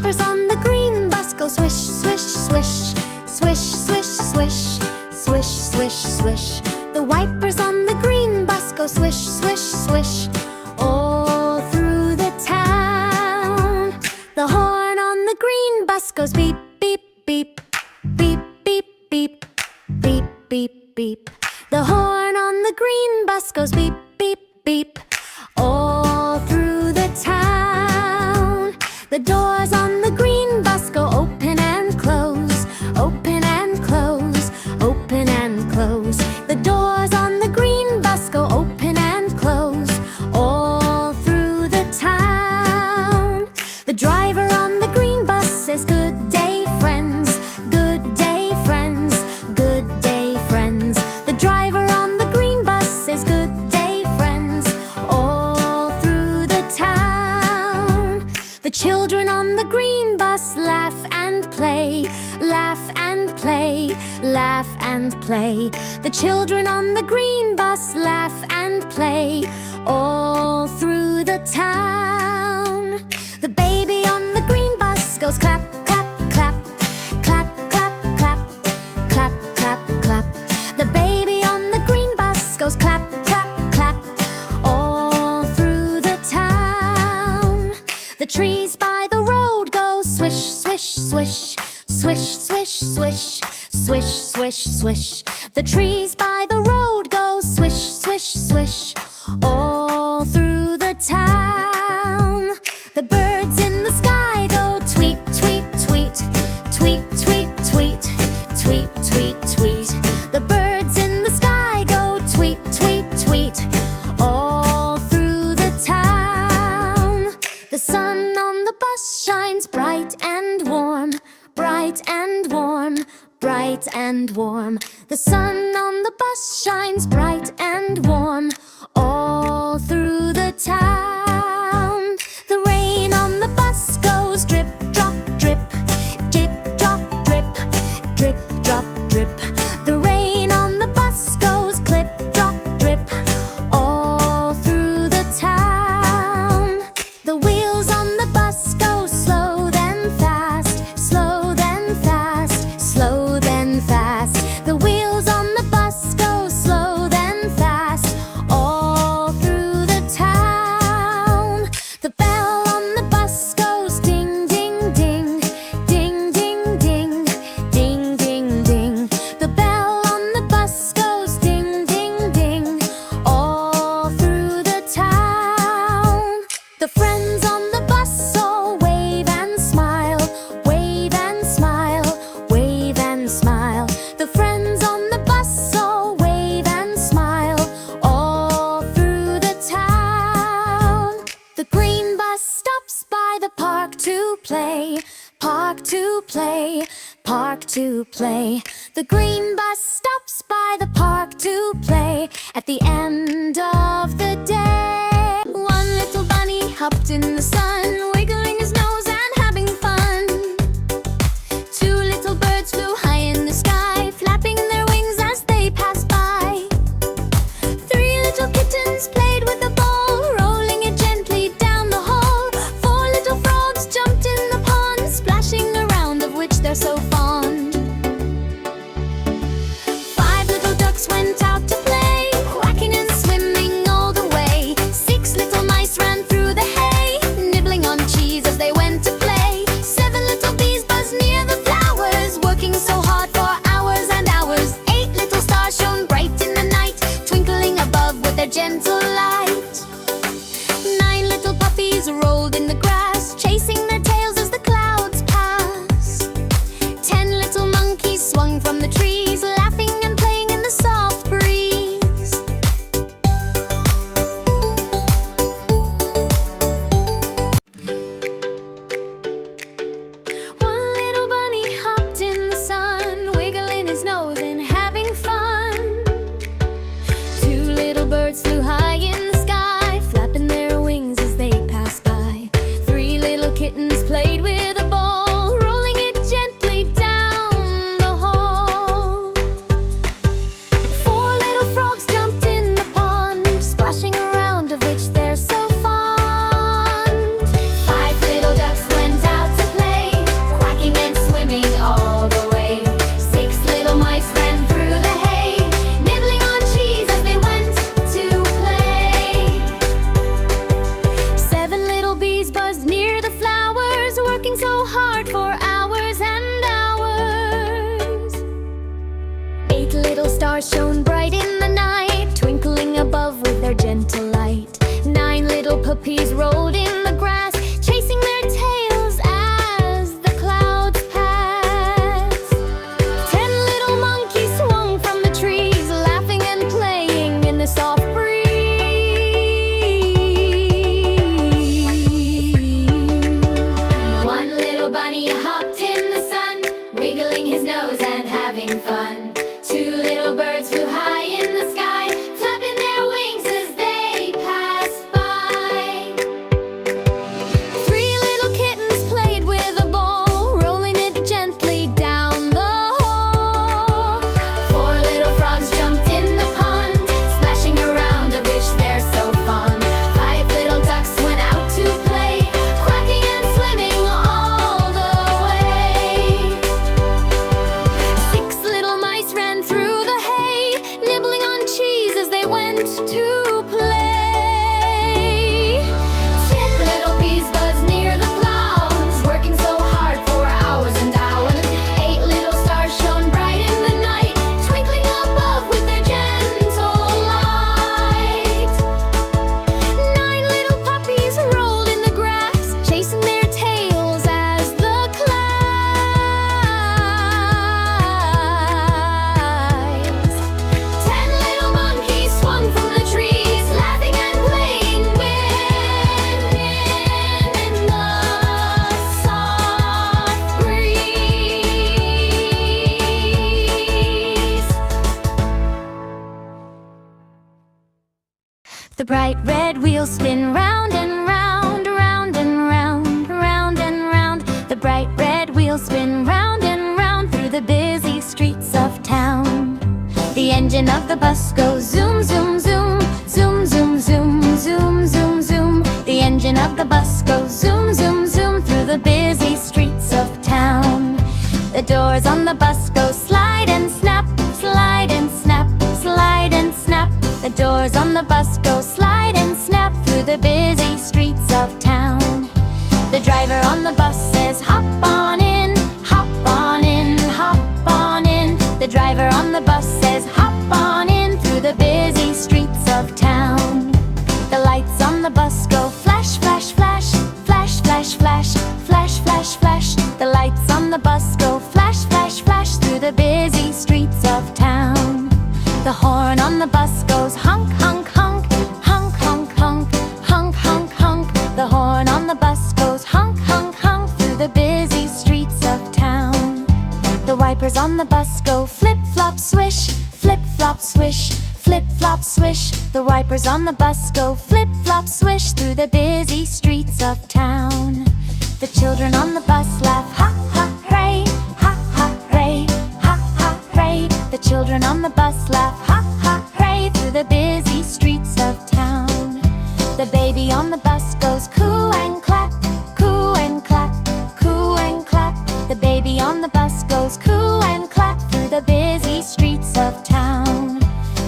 wipers on the green bus go swish, swish, swish. Swish, swish, swish. Swish, swish, swish. The wipers on the green bus go swish, swish, swish. All through the town. The horn on the green bus goes beep, beep, beep. Beep, beep, beep. Beep, beep, beep. The horn on the green bus goes beep, beep, beep. All through the town. The doors on the green bus go open and close. Open and close. Open and close. The doors on the green bus go open and close. All through the town. The driver on the green bus says, "Good day, friends. Good day, friends. Good day, friends." The driver on the green bus says, "Good day, friends." All through the town. The children on the green bus laugh and play. Laugh and play. Laugh and play. The children on the green bus laugh and play. All through the town. The baby on the green bus goes clap, clap, clap. Clap, clap, clap. Clap, clap, clap. The baby on the green bus goes clap, clap, clap. All through the town. The trees by the road go swish, swish, swish. Swish, swish, swish. Swish, swish, swish. The trees by the road go swish, swish, swish. All through the town. The birds in the sky go tweet, tweet, tweet. Tweet, tweet, tweet. Tweet, tweet, tweet. The birds in the sky go tweet, tweet, tweet. All through the town. The sun on the bus shines bright and warm. Bright and warm. Bright and warm. The sun on the bus shines bright and warm. All through the town. The rain on the bus goes drip, drop, drip. Drip, drop, drip. Drip, drop, drip. The rain on the bus goes clip, drop, drip. All through the town. The wheels on the bus go slow then fast. Slow then fast. Slow then fast. The wheels on the bus go slow then fast. All through the town. The bell on the bus goes ding, ding, ding. Ding, ding, ding. Ding, ding, ding. The bell on the bus goes ding, ding, ding. All through the town. The friends on the bus all wave and smile. Wave and smile. Wave and smile. The friends on the bus all wave and smile. All through the town. The green bus stops by the park to play. Park to play. Park to play. The green bus stops by the park to play. At the end of the day, one little bunny hopped in the sun, wiggling his nose and having fun. Two little birds flew high in the sky, flapping their wings as they passed by. Three little kittens played with a ball, rolling it gently down the hall. Four little frogs jumped in the pond, splashing around, of which they're so fond. Five little ducks went out to play, quacking and swimming all the way. Six little mice ran through the hay, nibbling hard for hours and hours. 8 little stars shone bright in the night, twinkling above with their gentle light. 9 little puppies rolled in the grass, chasing their tails as the clouds passed. 10 little monkeys swung from the trees, laughing and playing in the soft breeze. 1 little bunny hopped in the sun, wiggling his nose and having fun. 2 little birds flew high in the sky, flapping their wings as they passed by. 3 little kittens played with a ball, rolling it gently down the hall. 4 little frogs jumped in the pond, splashing around a dish they're so fond. 5 little ducks went out to play, quacking and swimming all the way. 6 little mice ran through the hay, nibbling on cheese as they went to play. 10 little bees buzzed near the plows, working so hard for hours and hours. 8 little stars shone bright in the night, twinkling above with their gentle light. 9 little puppies rolled in the grass, chasing their tails as the clouds. 10 little monkeys swung from the trees, laughing and playing with in the soft breeze. The bright red wheels spin round and round, round and round, round and round. The bright red wheels spin round and round through the busy streets of town. The engine of the bus goes zoom, zoom, zoom, zoom, zoom, zoom, zoom, zoom, zoom. The engine of the bus goes zoom, zoom, zoom through the busy streets of town. The doors on the bus go slide and snap, slide and snap, slide and snap. The doors on the bus go slide and snap through the busy streets of town. The driver on the bus says hop on in, hop on in, hop on in. The driver on the bus says hop on in through the busy streets of town. The lights on the bus go flash, flash, flash, flash, flash, flash, flash, flash, flash. The lights on the bus go flash, flash, flash through the busy streets of town. The horn on the bus goes honk, honk, honk, honk, honk, honk, honk, honk, honk. The horn on the bus goes honk, honk, honk through the busy streets of town. The wipers on the bus go flip, flop, swish, flip, flop, swish, flip, flop, swish. The wipers on the bus go flip, flop, swish through the busy streets of town. The children on the bus laugh ha, ha, hooray, ha, ha, hooray, ha, ha, hooray. The children on the bus laugh ha, ha, hooray through the busy streets of town. The baby on the bus goes coo and clap, coo and clap, coo and clap. The baby on the bus goes coo and clap through the busy streets of town.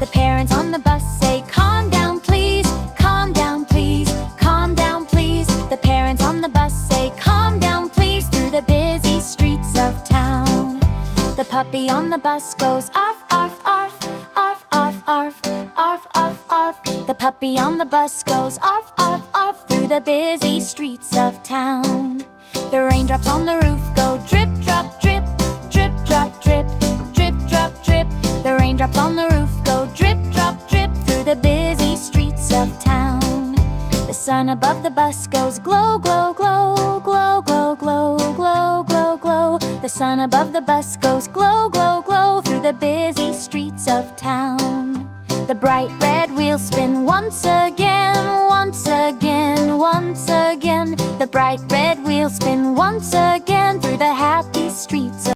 The parents on the bus say calm down please, calm down please, calm down please. The parents on the bus say calm down please through the busy streets of town. The puppy on the bus goes arf, arf, arf, arf, arf, arf, arf, arf, arf. The puppy on the bus goes arf, arf, arf through the busy streets of town. The raindrops on the roof go drip, drop, drip, drip, drop, drip, drip, drop, drip. The raindrops on the roof go drip, drop, drip through the busy streets of town. The sun above the bus goes glow, glow, glow, glow, glow, glow, glow, glow, glow. The sun above the bus goes glow, glow, glow through the busy streets of town. The bright red wheels spin once again, once again, once again. The bright red wheels spin once again through the happy streets of